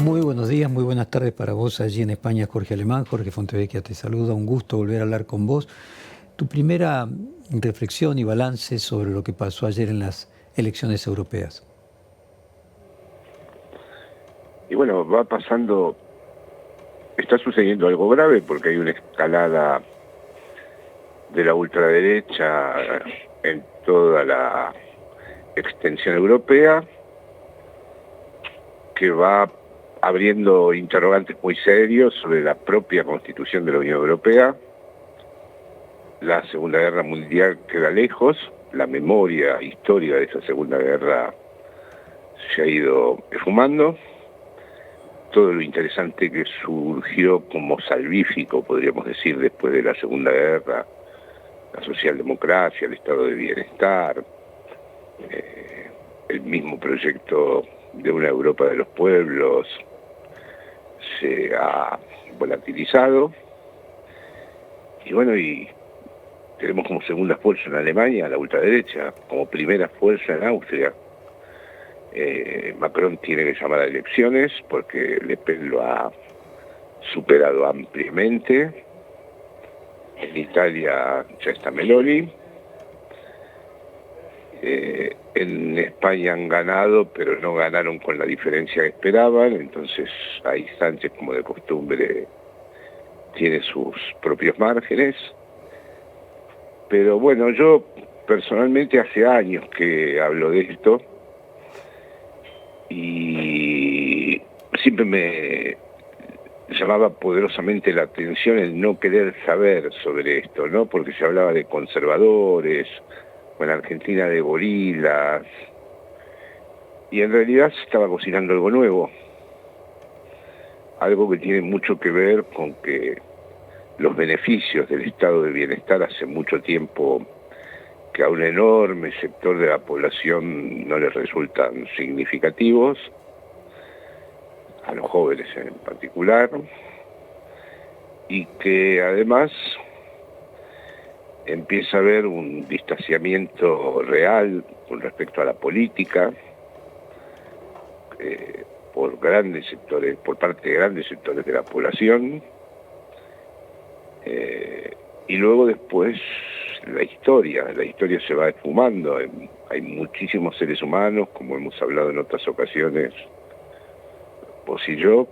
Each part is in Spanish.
Muy buenos días, muy buenas tardes para vos allí en España, Jorge Alemán. Jorge Fontevecchia te saluda, un gusto volver a hablar con vos. Tu primera reflexión y balance sobre lo que pasó ayer en las elecciones europeas. Y bueno, está sucediendo algo grave porque hay una escalada de la ultraderecha en toda la extensión europea que va abriendo interrogantes muy serios sobre la propia constitución de la Unión Europea. La Segunda Guerra Mundial queda lejos, la memoria histórica de esa Segunda Guerra se ha ido esfumando. Todo lo interesante que surgió como salvífico, podríamos decir, después de la Segunda Guerra, la socialdemocracia, el estado de bienestar, el mismo proyecto de una Europa de los pueblos, se ha volatilizado. Y bueno, y tenemos como segunda fuerza en Alemania la ultraderecha, como primera fuerza en Austria. Macron tiene que llamar a elecciones porque Le Pen lo ha superado ampliamente. En Italia ya está Meloni. En España han ganado, pero no ganaron con la diferencia que esperaban. Entonces ahí Sánchez, como de costumbre, tiene sus propios márgenes. Pero bueno, yo personalmente hace años que hablo de esto y siempre me llamaba poderosamente la atención el no querer saber sobre esto, ¿no? Porque se hablaba de conservadores, o en Argentina de gorilas, y en realidad se estaba cocinando algo nuevo, algo que tiene mucho que ver con que los beneficios del estado de bienestar hace mucho tiempo que a un enorme sector de la población no les resultan significativos, a los jóvenes en particular, y que además empieza a haber un distanciamiento real con respecto a la política por grandes sectores, por parte de grandes sectores de la población, y luego después la historia se va esfumando. Hay muchísimos seres humanos, como hemos hablado en otras ocasiones, vos y yo,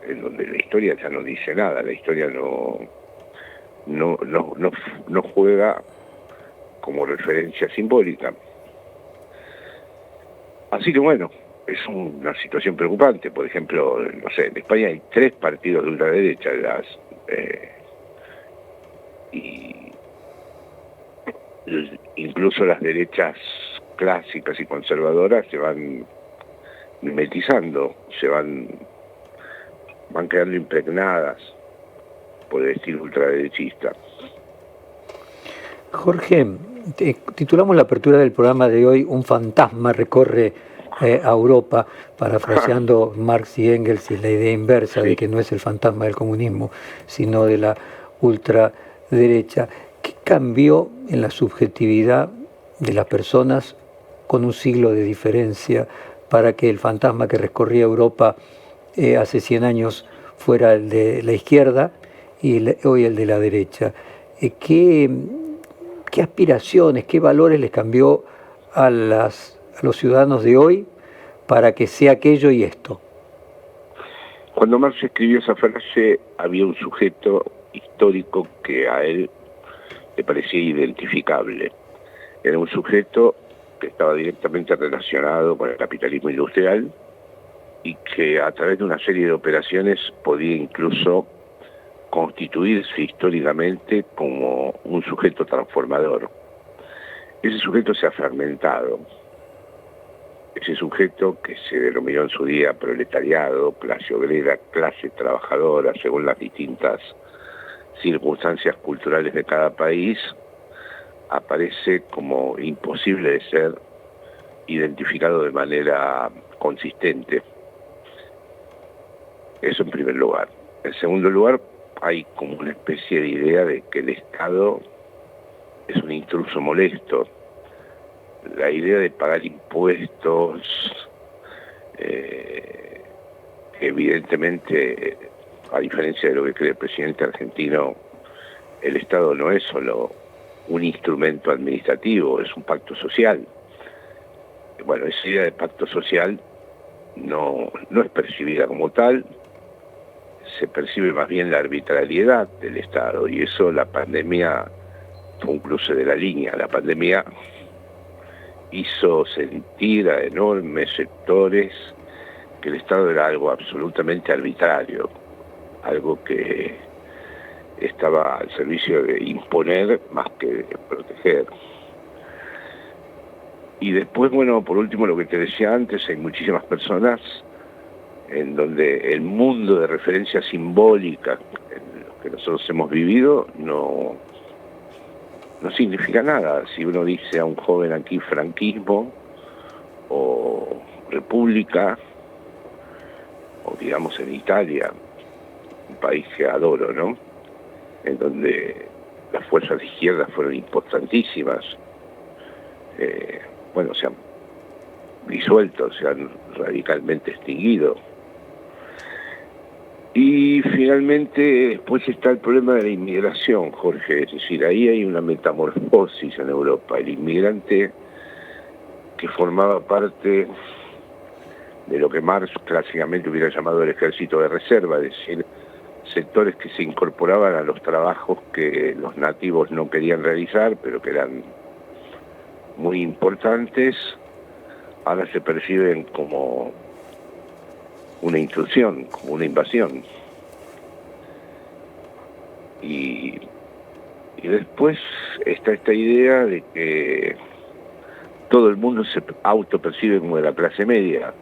en donde la historia ya no dice nada, la historia no juega como referencia simbólica. Así que bueno, es una situación preocupante. Por ejemplo, no sé, en España hay 3 partidos de ultraderecha, y incluso las derechas clásicas y conservadoras se van mimetizando, van quedando impregnadas por el estilo ultraderechista. Jorge, titulamos la apertura del programa de hoy Un fantasma recorre a Europa, parafraseando Marx y Engels y la idea inversa Sí. de que no es el fantasma del comunismo, sino de la ultraderecha. ¿Qué cambió en la subjetividad de las personas con un siglo de diferencia para que el fantasma que recorría Europa hace 100 años fuera el de la izquierda y hoy el de la derecha? ¿Qué aspiraciones, qué valores les cambió a los ciudadanos de hoy para que sea aquello y esto? Cuando Marx escribió esa frase, había un sujeto histórico que a él le parecía identificable. Era un sujeto que estaba directamente relacionado con el capitalismo industrial y que a través de una serie de operaciones podía incluso constituirse históricamente como un sujeto transformador. Ese sujeto se ha fragmentado. Ese sujeto que se denominó en su día proletariado, clase obrera, clase trabajadora, según las distintas circunstancias culturales de cada país, aparece como imposible de ser identificado de manera consistente. Eso en primer lugar. En segundo lugar, hay como una especie de idea de que el Estado es un intruso molesto. La idea de pagar impuestos, evidentemente, a diferencia de lo que cree el presidente argentino, el Estado no es solo un instrumento administrativo, es un pacto social. Bueno, esa idea de pacto social no es percibida como tal, se percibe más bien la arbitrariedad del Estado, y eso la pandemia fue un cruce de la línea. La pandemia hizo sentir a enormes sectores que el Estado era algo absolutamente arbitrario, algo que estaba al servicio de imponer más que de proteger. Y después, bueno, por último, lo que te decía antes, hay muchísimas personas en donde el mundo de referencia simbólica en lo que nosotros hemos vivido no significa nada. Si uno dice a un joven aquí franquismo o república, o digamos en Italia, un país que adoro, ¿no?, en donde las fuerzas de izquierda fueron importantísimas, bueno, se han disuelto, se han radicalmente extinguido. Y finalmente después está el problema de la inmigración, Jorge, es decir, ahí hay una metamorfosis en Europa. El inmigrante que formaba parte de lo que Marx clásicamente hubiera llamado el ejército de reserva, es decir, sectores que se incorporaban a los trabajos que los nativos no querían realizar, pero que eran muy importantes, ahora se perciben como una intrusión, como una invasión. Y después está esta idea de que todo el mundo se autopercibe como de la clase media.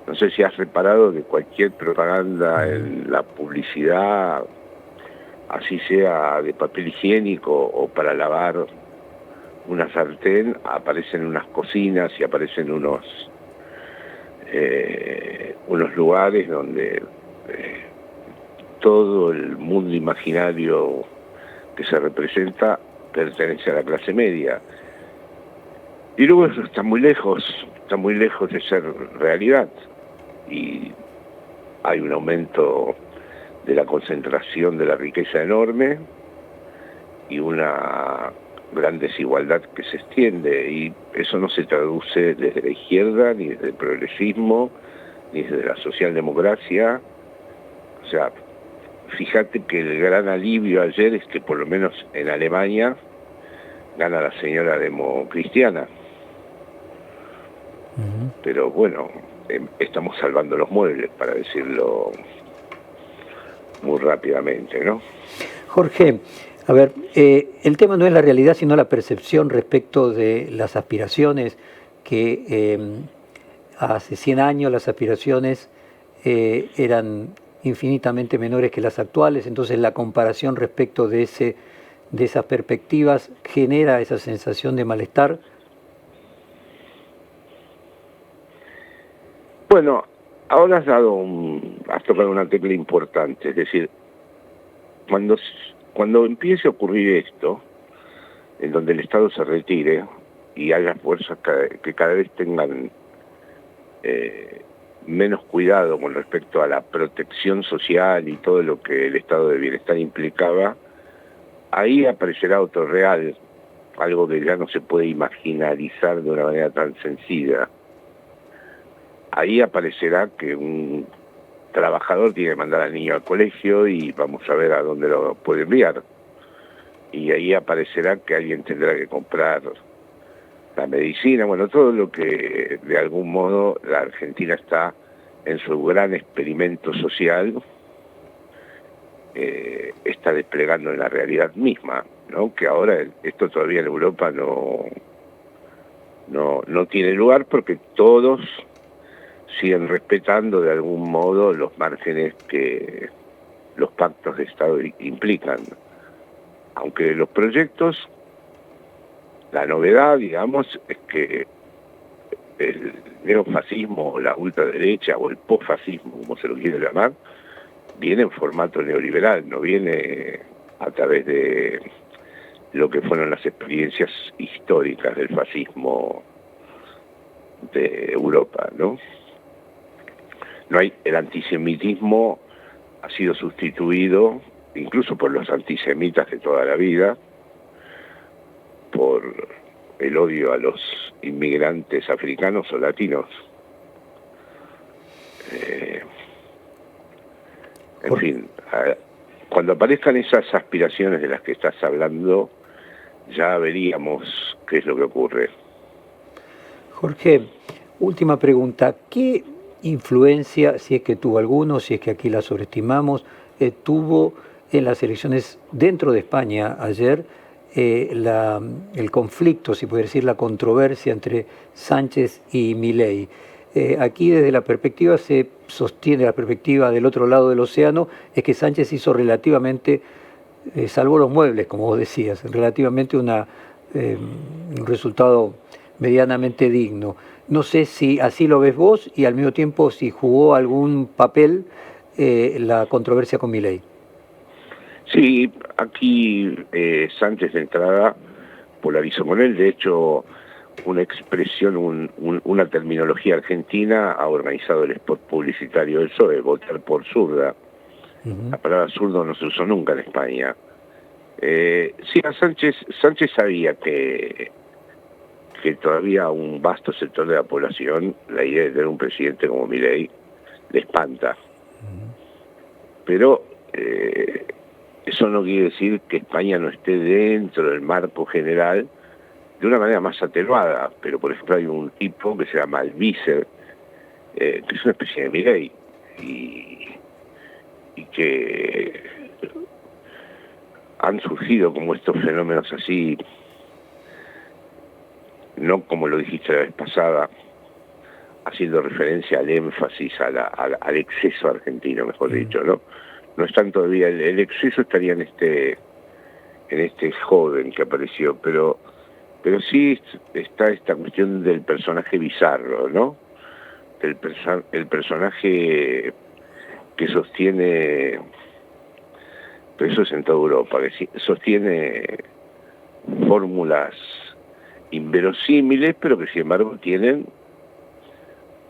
No sé si has reparado que cualquier propaganda en la publicidad, así sea de papel higiénico o para lavar una sartén, aparecen unas cocinas y aparecen unos lugares donde todo el mundo imaginario que se representa pertenece a la clase media. Y luego eso está muy lejos de ser realidad. Y hay un aumento de la concentración de la riqueza enorme y una gran desigualdad que se extiende, y eso no se traduce desde la izquierda, ni desde el progresismo, ni desde la socialdemocracia. O sea, fíjate que el gran alivio ayer es que por lo menos en Alemania gana la señora democristiana. Pero bueno, estamos salvando los muebles, para decirlo muy rápidamente, ¿no? Jorge, a ver, el tema no es la realidad, sino la percepción respecto de las aspiraciones, que hace 100 años las aspiraciones eran infinitamente menores que las actuales, entonces la comparación respecto de esas perspectivas genera esa sensación de malestar. Bueno, ahora has tocado una tecla importante, es decir, cuando empiece a ocurrir esto, en donde el Estado se retire y haya fuerzas que cada vez tengan menos cuidado con respecto a la protección social y todo lo que el estado de bienestar implicaba, ahí aparecerá otro real, algo que ya no se puede imaginarizar de una manera tan sencilla. Ahí aparecerá que un trabajador tiene que mandar al niño al colegio y vamos a ver a dónde lo puede enviar. Y ahí aparecerá que alguien tendrá que comprar la medicina, bueno, todo lo que de algún modo la Argentina está en su gran experimento social, está desplegando en la realidad misma, ¿no? Que ahora esto todavía en Europa no tiene lugar, porque todos siguen respetando de algún modo los márgenes que los pactos de Estado implican. Aunque los proyectos, la novedad, digamos, es que el neofascismo, o la ultraderecha, o el posfascismo, como se lo quiere llamar, viene en formato neoliberal, no viene a través de lo que fueron las experiencias históricas del fascismo de Europa, ¿no? no hay, el antisemitismo ha sido sustituido, incluso por los antisemitas de toda la vida, por el odio a los inmigrantes africanos o latinos. En fin, cuando aparezcan esas aspiraciones de las que estás hablando, ya veríamos qué es lo que ocurre. Jorge, última pregunta. ¿Qué influencia, si es que tuvo alguno, si es que aquí la sobreestimamos, tuvo en las elecciones dentro de España ayer el conflicto, si puede decir, la controversia entre Sánchez y Milei? Aquí desde la perspectiva se sostiene, la perspectiva del otro lado del océano, es que Sánchez hizo relativamente, salvó los muebles, como vos decías, relativamente un resultado medianamente digno. No sé si así lo ves vos y al mismo tiempo si jugó algún papel la controversia con Milei. Sí, aquí Sánchez de entrada polarizó con él. De hecho, una expresión, una terminología argentina ha organizado el spot publicitario del PSOE, votar por zurda. La palabra zurdo no se usó nunca en España. Sí, a Sánchez sabía que todavía a un vasto sector de la población la idea de tener un presidente como Milei le espanta. Pero eso no quiere decir que España no esté dentro del marco general de una manera más atenuada. Pero, por ejemplo, hay un tipo que se llama Albizer, que es una especie de Milei, y que han surgido como estos fenómenos así, no como lo dijiste la vez pasada, haciendo referencia al énfasis, al exceso argentino, mejor dicho, ¿no? No están todavía, el exceso estaría en este joven que apareció, pero sí está esta cuestión del personaje bizarro, ¿no? El personaje que sostiene, pero eso es en toda Europa, que sostiene fórmulas inverosímiles, pero que sin embargo tienen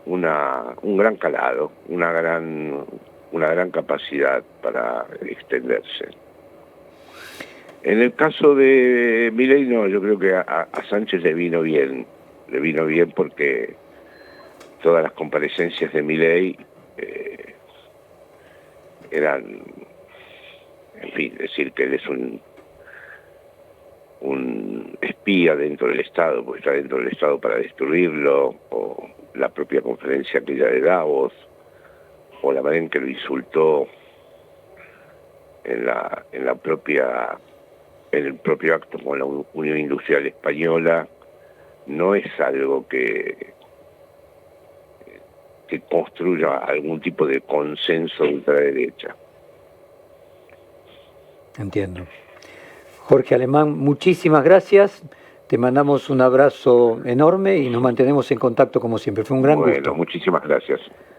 un gran calado, una gran capacidad para extenderse. En el caso de Milei, no, yo creo que a Sánchez le vino bien porque todas las comparecencias de Milei eran, en fin, decir que él es un espía dentro del Estado, porque está dentro del Estado para destruirlo, o la propia conferencia aquella de Davos, o la manera en que lo insultó en el propio acto con la Unión Industrial Española, no es algo que construya algún tipo de consenso de ultraderecha. Entiendo. Jorge Alemán, muchísimas gracias. Te mandamos un abrazo enorme y nos mantenemos en contacto como siempre. Fue un gran gusto. Bueno, muchísimas gracias.